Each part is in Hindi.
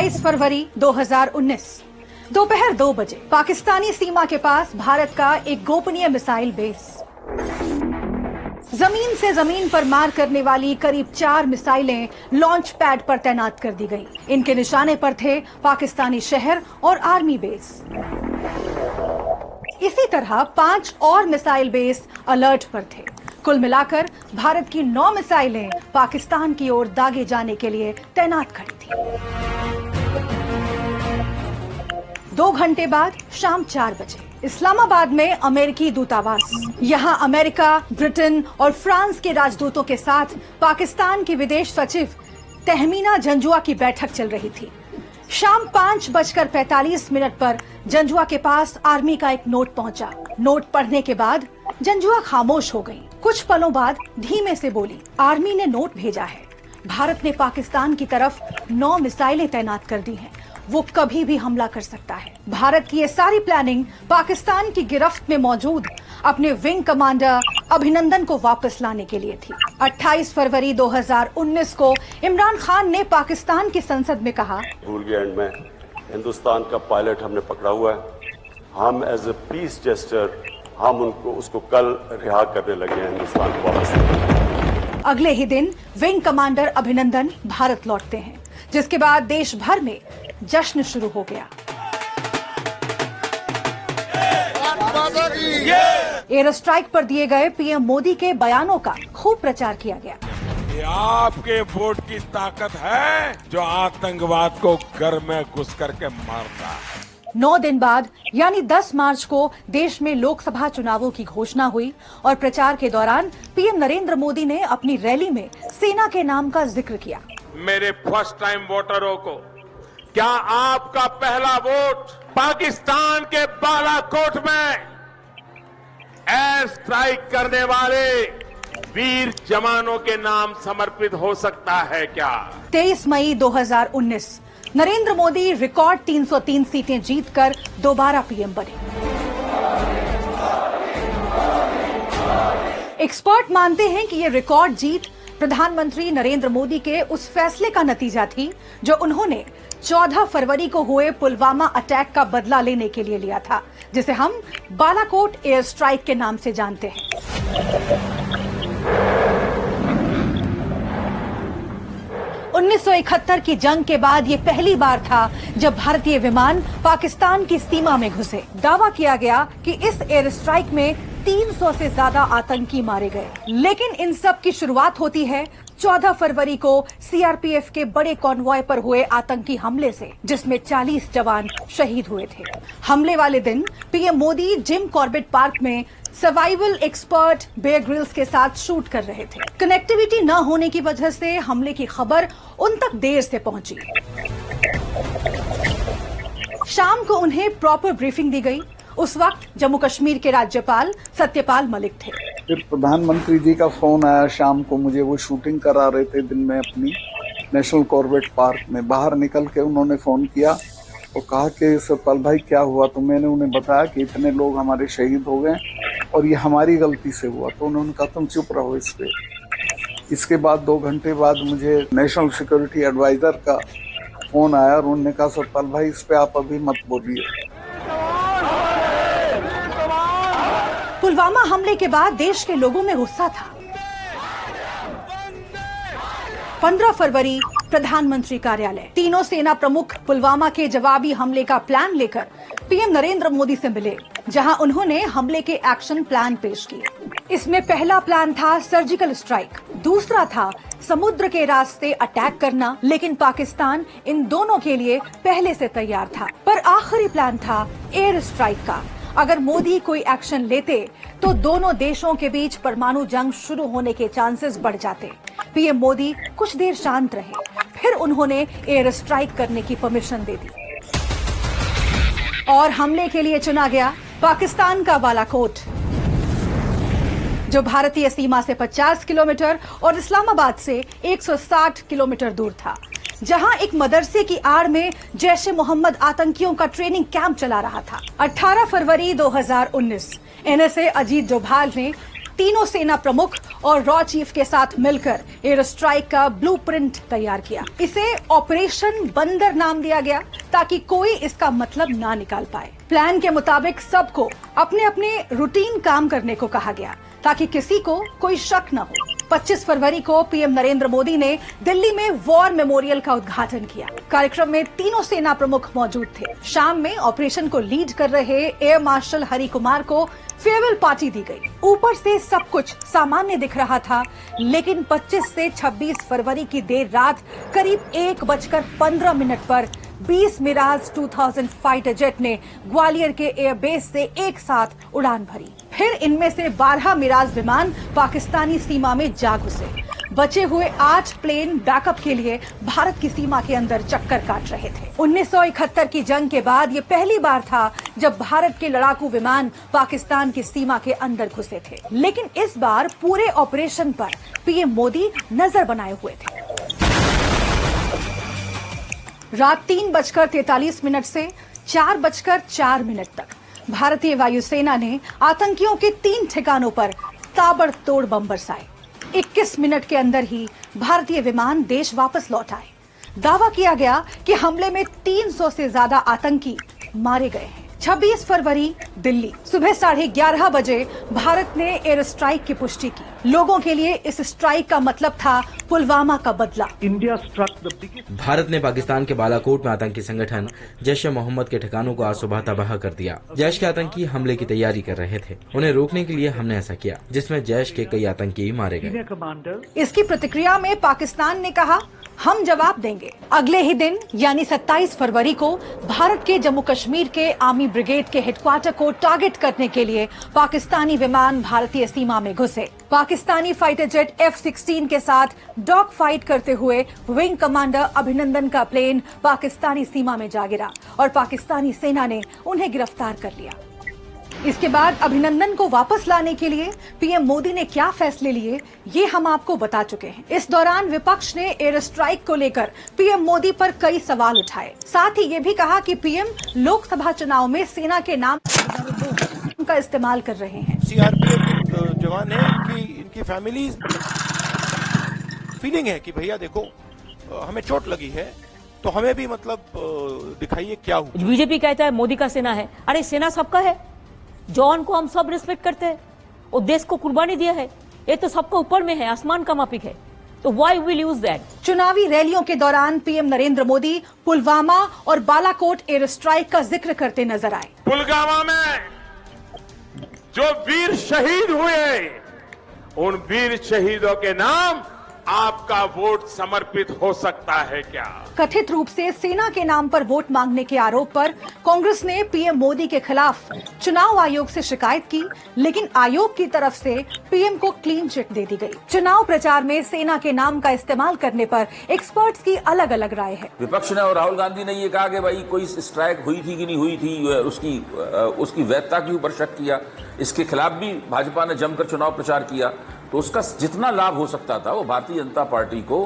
28 फरवरी 2019 दोपहर 2 बजे पाकिस्तानी सीमा के पास भारत का एक गोपनीय मिसाइल बेस। जमीन से जमीन पर मार करने वाली करीब 4 मिसाइलें लॉन्च पैड पर तैनात कर दी गई। इनके निशाने पर थे पाकिस्तानी शहर और आर्मी बेस। इसी तरह 5 और मिसाइल बेस अलर्ट पर थे। कुल मिलाकर भारत की 9 मिसाइलें पाकिस्तान की ओर दागे जाने के लिए तैनात खड़ी थी। 2 घंटे बाद शाम 4 बजे इस्लामाबाद में अमेरिकी दूतावास, यहां अमेरिका, ब्रिटेन और फ्रांस के राजदूतों के साथ पाकिस्तान की विदेश सचिव तहमीना जंजुआ की बैठक चल रही थी। शाम 5:45 पर जंजुआ के पास आर्मी का एक नोट पहुंचा। नोट पढ़ने के बाद जंजुआ खामोश हो गई। कुछ पलों बाद धीमे से बोली, आर्मी ने नोट भेजा है। भारत ने पाकिस्तान की तरफ 9 मिसाइलें तैनात कर दी हैं। वो कभी भी हमला कर सकता है। भारत की ये सारी प्लानिंग पाकिस्तान की गिरफ्त में मौजूद अपने विंग कमांडर अभिनंदन को वापस लाने के लिए थी। 28 फरवरी 2019 को इमरान खान ने पाकिस्तान की संसद में कहा, भूल गया एंड में हिंदुस्तान का पायलट हमने पकड़ा हुआ है। हम एज ए पीस जेस्टर हम उसको कल रिहा करने लगे हैं हिंदुस्तान को वापस। अगले ही दिन विंग कमांडर अभिनंदन भारत लौटते हैं, जिसके बाद देश भर में जश्न शुरू हो गया। एयर स्ट्राइक पर दिए गए पीएम मोदी के बयानों का खूब प्रचार किया गया। ये आपके वोट की ताकत है जो आतंकवाद को घर में घुस करके मारता है। 9 दिन बाद यानी 10 मार्च को देश में लोकसभा चुनावों की घोषणा हुई और प्रचार के दौरान पीएम नरेंद्र मोदी ने अपनी रैली में सेना के नाम का जिक्र किया। मेरे फर्स्ट टाइम वोटरों को, क्या आपका पहला वोट पाकिस्तान के बालाकोट में एयर स्ट्राइक करने वाले वीर जवानों के नाम समर्पित हो सकता है क्या? 23 मई 2019 नरेंद्र मोदी रिकॉर्ड 303 सीटें जीतकर दोबारा पीएम बने। एक्सपर्ट मानते हैं कि ये रिकॉर्ड जीत प्रधानमंत्री नरेंद्र मोदी के उस फैसले का नतीजा थी जो उन्होंने 14 फरवरी को हुए पुलवामा अटैक का बदला लेने के लिए लिया था, जिसे हम बालाकोट एयर स्ट्राइक के नाम से जानते हैं। 1971 की जंग के बाद ये पहली बार था जब भारतीय विमान पाकिस्तान की सीमा में घुसे। दावा किया गया कि इस एयर स्ट्राइक में 300 से ज्यादा आतंकी मारे गए। लेकिन इन सब की शुरुआत होती है 14 फरवरी को सीआरपीएफ के बड़े कॉन्वॉय पर हुए आतंकी हमले से, जिसमें 40 जवान शहीद हुए थे। हमले वाले दिन PM Modi Jim Corbett park में सर्वाइवल एक्सपर्ट बेयर ग्रिल्स के साथ शूट कर रहे थे। कनेक्टिविटी न होने की वजह से हमले की खबर उन तक देर से पहुंची। शाम को उन्हें प्रॉपर ब्रीफिंग दी गई। उस वक्त जम्मू कश्मीर के राज्यपाल सत्यपाल मलिक थे। फिर प्रधानमंत्री जी का फोन आया शाम को, मुझे वो शूटिंग करा रहे थे दिन में अपनी नेशनल कॉर्बेट पार्क में। बाहर निकल के उन्होंने फोन किया और कहा कि सत्यपाल भाई क्या हुआ? तो मैंने उन्हें बताया कि इतने लोग हमारे शहीद हो गए और ये हमारी गलती से हुआ। तो उन्होंने कहा तुम चुप रहो इस पे। इसके बाद 2 घंटे बाद मुझे नेशनल सिक्योरिटी एडवाइजर का फोन आया और उन्होंने कहा सत्यपाल भाई इस पे आप अभी मत बोलिए। पुलवामा हमले के बाद देश के लोगों में गुस्सा था। 15 फरवरी प्रधानमंत्री कार्यालय, तीनों सेना प्रमुख पुलवामा के जवाबी हमले का प्लान लेकर पीएम नरेंद्र मोदी से मिले, जहां उन्होंने हमले के एक्शन प्लान पेश किए। इसमें पहला प्लान था सर्जिकल स्ट्राइक, दूसरा था समुद्र के रास्ते अटैक करना, लेकिन पाकिस्तान इन दोनों के लिए पहले से तैयार था। पर आखिरी प्लान था एयर स्ट्राइक का। अगर मोदी कोई एक्शन लेते तो दोनों देशों के बीच परमाणु जंग शुरू होने के चांसेस बढ़ जाते। पीएम मोदी कुछ देर शांत रहे, फिर उन्होंने एयर स्ट्राइक करने की परमिशन दे दी और हमले के लिए चुना गया पाकिस्तान का बालाकोट, जो भारतीय सीमा से 50 किलोमीटर और इस्लामाबाद से 160 किलोमीटर दूर था, जहां एक मदरसे की आड़ में जैश ए मोहम्मद आतंकियों का ट्रेनिंग कैंप चला रहा था। 18 फरवरी 2019 एनएसए अजीत डोभाल ने तीनों सेना प्रमुख और रॉ चीफ के साथ मिलकर एयर स्ट्राइक का ब्लूप्रिंट तैयार किया। इसे ऑपरेशन बंदर नाम दिया गया ताकि कोई इसका मतलब ना निकाल पाए। प्लान के मुताबिक सबको अपने अपने रूटीन काम करने को कहा गया ताकि किसी को कोई शक न हो। 25 फरवरी को पीएम नरेंद्र मोदी ने दिल्ली में वॉर मेमोरियल का उद्घाटन किया। कार्यक्रम में तीनों सेना प्रमुख मौजूद थे। शाम में ऑपरेशन को लीड कर रहे एयर मार्शल हरि कुमार को फेयरवेल पार्टी दी गई। ऊपर से सब कुछ सामान्य दिख रहा था, लेकिन 25 से 26 फरवरी की देर रात करीब 1:15 पर 20 मिराज 2000 फाइटर जेट ने ग्वालियर के एयरबेस से एक साथ उड़ान भरी। फिर इनमें से 12 मिराज विमान पाकिस्तानी सीमा में जा घुसे। बचे हुए 8 प्लेन बैकअप के लिए भारत की सीमा के अंदर चक्कर काट रहे थे। 1971 की जंग के बाद ये पहली बार था जब भारत के लड़ाकू विमान पाकिस्तान की सीमा के अंदर घुसे थे। लेकिन इस बार पूरे ऑपरेशन पर पीएम मोदी नजर बनाए हुए थे। रात 3:43 से 4:04 तक भारतीय वायुसेना ने आतंकियों के 3 ठिकानों पर ताबड़तोड़ बम बरसाए। 21 मिनट के अंदर ही भारतीय विमान देश वापस लौट आए। दावा किया गया कि हमले में 300 से ज्यादा आतंकी मारे गए हैं। 26 फरवरी दिल्ली सुबह 11:30 बजे भारत ने एयर स्ट्राइक की पुष्टि की। लोगों के लिए इस स्ट्राइक का मतलब था पुलवामा का बदला। भारत ने पाकिस्तान के बालाकोट में आतंकी संगठन जैश ए मोहम्मद के ठिकानों को आज सुबह तबाह कर दिया। जैश के आतंकी हमले की तैयारी कर रहे थे। उन्हें रोकने के लिए हमने ऐसा किया, जिसमें जैश के कई आतंकी मारे गए। इसकी प्रतिक्रिया में पाकिस्तान ने कहा, हम जवाब देंगे। अगले ही दिन यानी 27 फरवरी को भारत के जम्मू कश्मीर के आर्मी ब्रिगेड के हेडक्वार्टर को टारगेट करने के लिए पाकिस्तानी विमान भारतीय सीमा में घुसे। पाकिस्तानी फाइटर जेट F-16 के साथ डॉग फाइट करते हुए विंग कमांडर अभिनंदन का प्लेन पाकिस्तानी सीमा में जा गिरा और पाकिस्तानी सेना ने उन्हें गिरफ्तार कर लिया। इसके बाद अभिनंदन को वापस लाने के लिए पीएम मोदी ने क्या फैसले लिए, ये हम आपको बता चुके हैं। इस दौरान विपक्ष ने एयर स्ट्राइक को लेकर पीएम मोदी पर कई सवाल उठाए। साथ ही ये भी कहा कि पीएम लोकसभा चुनाव में सेना के नाम का इस्तेमाल कर रहे हैं। सीआरपीएफ के जवान है कि इनकी फैमिली फीलिंग है कि भैया देखो हमें चोट लगी है तो हमें भी मतलब दिखाइए क्या हुआ। बीजेपी कहता है मोदी का सेना है। अरे सेना सबका है। जॉन को हम सब रिस्पेक्ट करते हैं। वो देश को कुर्बानी दिया है। ये तो सबको ऊपर में है, आसमान का मापिक है। तो व्हाई विल यूज दैट? चुनावी रैलियों के दौरान पीएम नरेंद्र मोदी पुलवामा और बालाकोट एयर स्ट्राइक का जिक्र करते नजर आए। पुलवामा में जो वीर शहीद हुए, उन वीर शहीदों के नाम आपका वोट समर्पित हो सकता है क्या? कथित रूप से सेना के नाम पर वोट मांगने के आरोप पर कांग्रेस ने पीएम मोदी के खिलाफ चुनाव आयोग से शिकायत की, लेकिन आयोग की तरफ से पीएम को क्लीन चिट दे दी गई। चुनाव प्रचार में सेना के नाम का इस्तेमाल करने पर एक्सपर्ट्स की अलग अलग राय है। विपक्ष ने और राहुल गांधी ने ये कहा कि भाई कोई स्ट्राइक हुई थी कि नहीं हुई थी, उसकी वैधता के ऊपर शक किया। इसके खिलाफ भी भाजपा ने जमकर चुनाव प्रचार किया। तो उसका जितना लाभ हो सकता था वो भारतीय जनता पार्टी को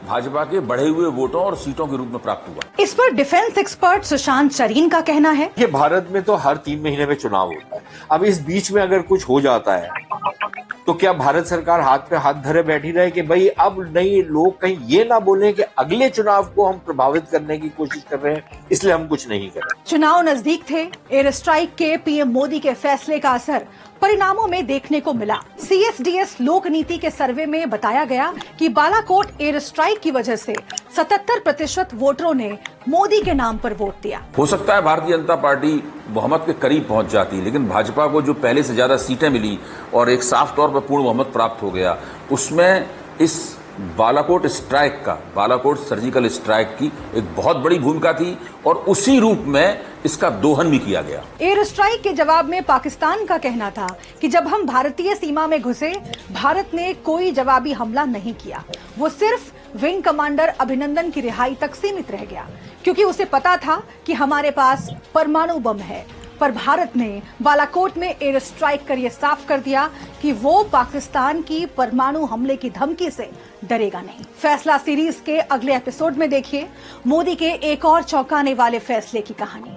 भाजपा के बढ़े हुए वोटों और सीटों के रूप में प्राप्त हुआ। इस पर डिफेंस एक्सपर्ट सुशांत चरीन का कहना है कि भारत में तो हर 3 महीने में चुनाव होता है। अब इस बीच में अगर कुछ हो जाता है तो क्या भारत सरकार हाथ पे हाथ धरे बैठी रहे कि भाई अब नहीं, लोग कहीं ये ना बोलें कि अगले चुनाव को हम प्रभावित करने की कोशिश कर रहे हैं, इसलिए हम कुछ नहीं कर रहे। चुनाव नजदीक थे। एयर स्ट्राइक के पीएम मोदी के फैसले का असर परिणामों में देखने को मिला। CSDS लोक नीति के सर्वे में बताया गया कि बालाकोट एयर स्ट्राइक की वजह से 77% वोटरों ने मोदी के नाम पर वोट दिया। हो सकता है भारतीय जनता पार्टी बहुमत के करीब पहुंच जाती, लेकिन भाजपा को जो पहले से ज्यादा सीटें मिली और एक साफ तौर पर पूर्ण बहुमत प्राप्त हो गया, उसमें इस बालाकोट स्ट्राइक का, बालाकोट सर्जिकल स्ट्राइक की एक बहुत बड़ी भूमिका थी और उसी रूप में इसका दोहन भी किया गया। एयर स्ट्राइक के जवाब में पाकिस्तान का कहना था कि जब हम भारतीय सीमा में घुसे, भारत ने कोई जवाबी हमला नहीं किया। वो सिर्फ विंग कमांडर अभिनंदन की रिहाई तक सीमित रह गया, क्योंकि उसे पता था कि हमारे पास परमाणु बम है। पर भारत ने बालाकोट में एयर स्ट्राइक कर यह साफ कर दिया कि वो पाकिस्तान की परमाणु हमले की धमकी से डरेगा नहीं। फैसला सीरीज के अगले एपिसोड में देखिए मोदी के एक और चौंकाने वाले फैसले की कहानी।